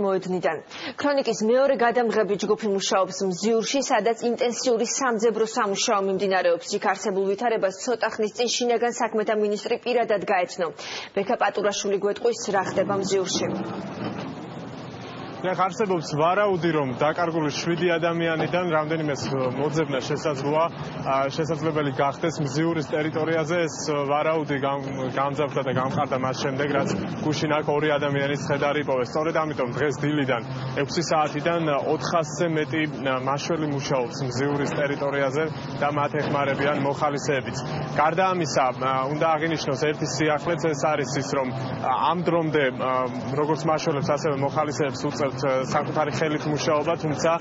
მოედნიდან. ქრონიკის მეორე გადამღები ჯგუფი მუშაობს მზიურში, სადაც ინტენსიური სამძებრო სამუშაო მიმდინარეობს. იქ არსებულ ვითარებას ცოტა ხნის წინ შინაგან საქმეთა მინისტრი პირადად გაეცნო. ბექა პატურაშვილი გვეტყვის, რა ხდება მზიურში. არსებობს ვარაუდი, რომ დაკარგული 7 ადამიანიდან რამდენიმეს მოძებნა შესაძლებელი გახდეს მზიურის ტერიტორიაზე. ეს ვარაუდი გამძაფრდა და გამყარდა მას შემდეგ, რაც გუშინ აქ 2 ადამიანის ცხედარი იპოვეს. სწორედ ამიტომ დღეს დილიდან 6 საათიდან 400-ზე მეტი მაშველი მუშაობს მზიურის ტერიტორიაზე და მათ ეხმარებიან მოხალისეებიც. გარდა ამისა, უნდა აღინიშნოს ერთი სიახლეც, ეს არის ის, რომ ამ დრომდე როგორც მაშველებს, ასევე მოხალისეებს უწევთ საკუთარი ხელით მუშაობა, თუმცა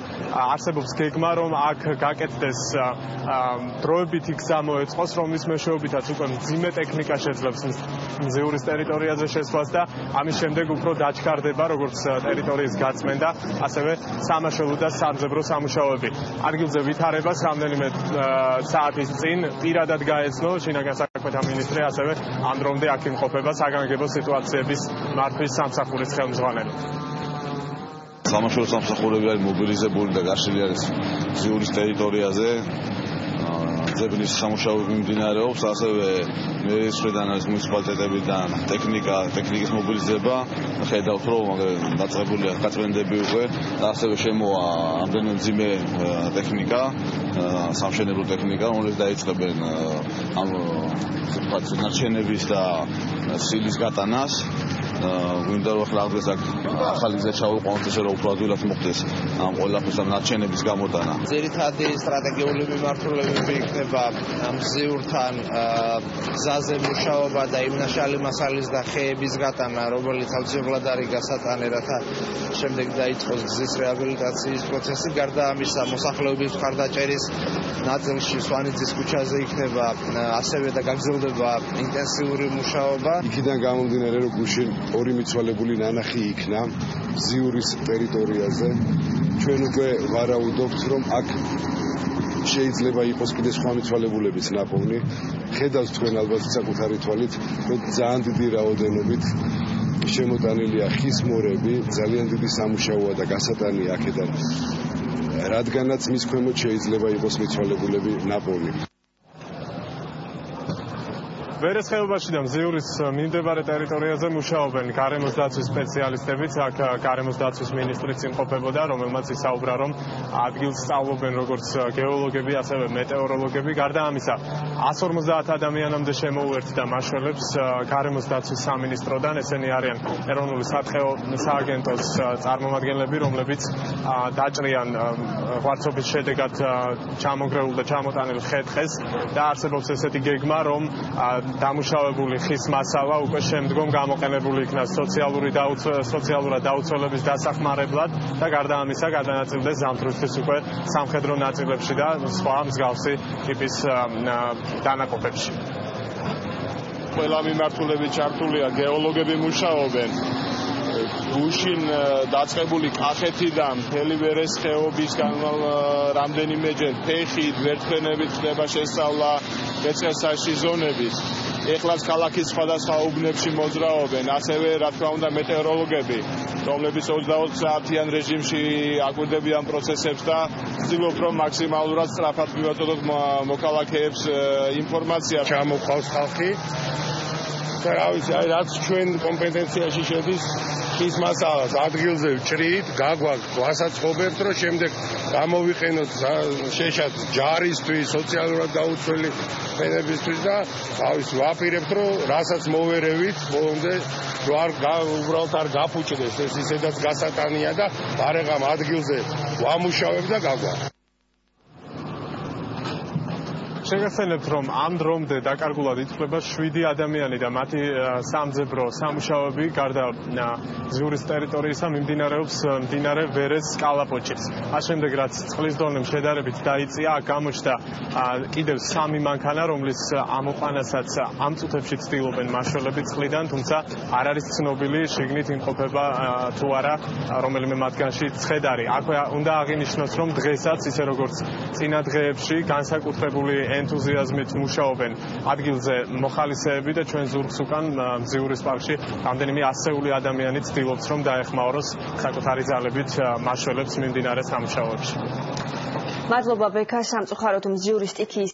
არსებობს გეგმა, რომ აქ გაკეთდეს დროებითი გზა მოეწყოს, რომლის მეშვეობითაც უკვე მძიმე ტექნიკა შეძლებს მზიურის ტერიტორიაზე შესვლას და ამის შემდეგ უფრო დაჩქარდება როგორც ტერიტორიის გაწმენდა, ასევე სამაშველო და სამძებრო სამუშაოები. ადგილზე ვითარებას რამდენიმე საათის წინ პირადად გაეცნო შინაგან საქმეთა მინისტრი, ასევე ამ დრომდე აქ იმყოფება საგანგებო სიტუაციების მართვის სამსახურის ხელმძღვანელი. სამაშველო სამსახურები არის მობილიზებული და გაშლილი არის მზიურის ტერიტორიაზე. ძებნის სამუშაოები მიმდინარეობს, ასევე მერისვრიდან არის მუნიციპალიტეტებიდან ტექნიკის მობილიზება. ხედავთ, რომ დაწყებულია გაწმენდები უკვე და ასევე შემოვა ამდენი მძიმე ტექნიკა, სამშენებლო ტექნიკა, რომელიც დაიწყებენ ამ ნარჩენების და სილის გატანას. გვინდა რომ ახლა აღდგეს აქ ახალი გზა ჩავიყვანოთ, ესე რომ უფრო ადვილად მოხდეს ამ ყველაფრის ამ ნარჩენების გამოტანა. ძირითადი სტრატეგიული მიმართულებები იქნება მზიურთან გზაზე მუშაობა და იმნაშალი მასალის და ხეების გატანა, რომელიც აუცილებლად არის გასატანი, რათა შემდეგ დაიწყოს გზის რეაბილიტაციის პროცესი. გარდა ამისა, მოსახლეობის მხარდაჭერის ნაწილში სვანიძის ქუჩაზე იქნება ასევე და გაგრძელდება ინტენსიური მუშაობა. იქიდან გამომდინარე, რომ გუშინ 2 მიცვალებული ნანახი იქნა მზიურის ტერიტორიაზე. ჩვენ უკვე ვარაუდობთ, რომ აქ შეიძლება იყოს კიდე სხვა მიცვალებულებიც ნაპოვნი. ხედავთ თქვენ ალბათ საკუთარი თვალით, რომ ძალიან დიდი რაოდენობით შემოტანილია ხის მორები, ძალიან დიდი სამუშაოა და გასატანია აქედან, რადგანაც მის ქვემოთ შეიძლება იყოს მიცვალებულები ნაპოვნი. ვერეს ხეობაში და მზიურის მიმდებარე ტერიტორიაზე მუშაობენ გარემოს დაცვის სპეციალისტებიც. აქ გარემოს დაცვის მინისტრიც იმყოფებოდა, რომელმაც ისაუბრა, რომ ადგილს სწავლობენ როგორც გეოლოგები, ასევე მეტეოროლოგები. გარდა ამისა, 150 ადამიანამდე შემოუერთდა მაშველებს გარემოს დაცვის სამინისტროდან. ესენი არიან ეროვნული სათხეო სააგენტოს წარმომადგენლები, რომლებიც დაჭრიან ღვაწობის შედეგად ჩამონგრეულ და ჩამოტანილ ხე-ტყეს და არსებობს ესეთი გეგმა, რომ დამუშავებული ხის მასალა უკვე შემდგომ გამოყენებული იქნას სოციალურად დაუცველების დასახმარებლად და გარდა ამისა გადანაწილდეს ზამთრისთვის უკვე სამხედრო ნაწილებში და სხვა მსგავსი ტიპის დანაყოფებში. ყველა მიმართულებით ჩართულია გეოლოგები მუშაობენ. გუშინ დაწყებული კახეთიდან მთელი ვერეს ხეობისგან რამდენიმეჯერ ფეხით, ვერტმფრენებით ხდება შესწავლა მეწყერსაში ზონების. ეხლაც ქალაქის სხვადასხვა უბნებში მოძრაობენ, ასევე რა თქმა უნდა მეტეოროლოგები, რომლებიც 24 საათიან რეჟიმში აკვირდებიან პროცესებს და ვცდილობთ, რომ მაქსიმალურად სწრაფად მივაწოდოთ მოქალაქეებს ინფორმაცია. ჩამოყავს ხალხი და რაც ჩვენ კომპეტენციაში შედის ხის მასალას ადგილზე ვჭრით, გვასაცხობებთ, რომ შემდეგ გამოვიყენოთ შეშად ჯარისთვის, სოციალურად დაუცველი ფენებისთვის და ვაპირებთ, რომ რასაც მოვერევით, ბოლომდე უბრალოდ არ გაფუჭდეს ეს ისედაც გასატანია და გარეგან ადგილზე ვამუშავებ და გაგვარ. შეგახსენებთ, რომ ამ დრომდე დაკარგულად ითვლება 7 ადამიანი და მათი სამძებრო სამუშაოები გარდა მზიურის ტერიტორიისა მიმდინარეობს მდინარე ვერეს კალაპოჭის. მას შემდეგ, რაც წყლის დონემ შედარებით დაიწია, გამოჩნდა კიდევ 3 მანქანა, რომლის ამოყვანასაც ამ წუთებში ცდილობენ მაშველები წყლიდან, თუმცა არ არის ცნობილი შიგნით იმყოფება თუ არა რომელიმე მათგანში ცხედარი. აქვე უნდა აღინიშნოს, რომ დღესაც ისე როგორც წინა დღეებში განსაკუთრებული ენთუზიაზმით მუშაობენ ადგილზე მოხალისეები და ჩვენ ზურგს უკან მზიურის პარკში რამდენიმე ასეული ადამიანი ცდილობს რომ დაეხმაუროს საკუთარი ძალებით მაშველებს მიმდინარე სამუშაოებში. მადლობა ბექა, სამწუხაროდ მზიურის სტიქიის